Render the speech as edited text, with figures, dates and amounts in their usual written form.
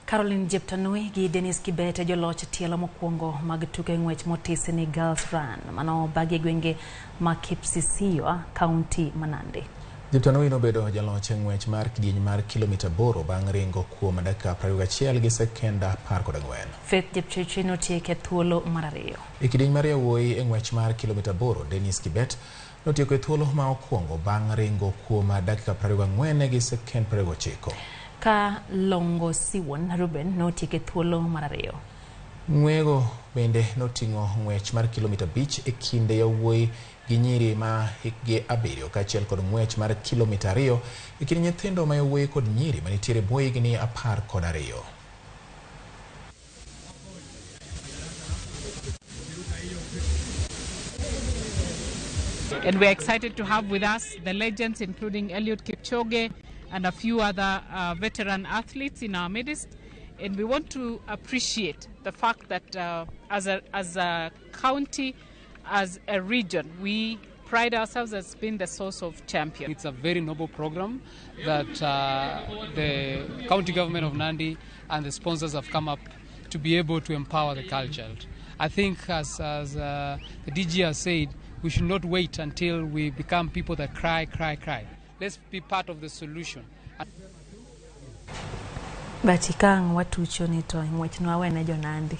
Caroline Jeptanui gi Denis Kibet joloch tielo mokwongo mag tuke ng'wech motis ni Girls Run mano bagi gwenge ma Kipsisiwa County Manandi. Jeptanui nobedo jaloch ng'wech mar kidieny mar kilomita 8 bang' ringo kuom dakika 21 gi sekenda 14. Faith Jepchichi notieke thuolo mar ariyo. E kidieny mar yawuoyi ng'wech mar kilomita 8 Denis Kibet notieko e thuolo ma okwongo bang' ringo kuom dakika 24 gi sekend 29. Ka Longo Siwon Ruben notieke thuolo mar ariyo. Ng'wego bende noting'o ng'wech mar kilomita 5 e kinde yawuoyi gi nyiri ma hikgi 7 kaachiel kod ng'wech mar kilomita 2 e kind nyithindo ma yawuoyi kod nyiri manitiere bwo higni 12. And we're excited to have with us the legends, including Eliud Kipchoge and a few other veteran athletes in our midst. And we want to appreciate the fact that as a county, as a region, we pride ourselves as being the source of champions. It's a very noble program that the county government of Nandi and the sponsors have come up to be able to empower the girl child. I think as the DG has said, we should not wait until we become people that cry. Let's be part of the solution. Batikang watucho ni to ng'wech no awene jo Nandi.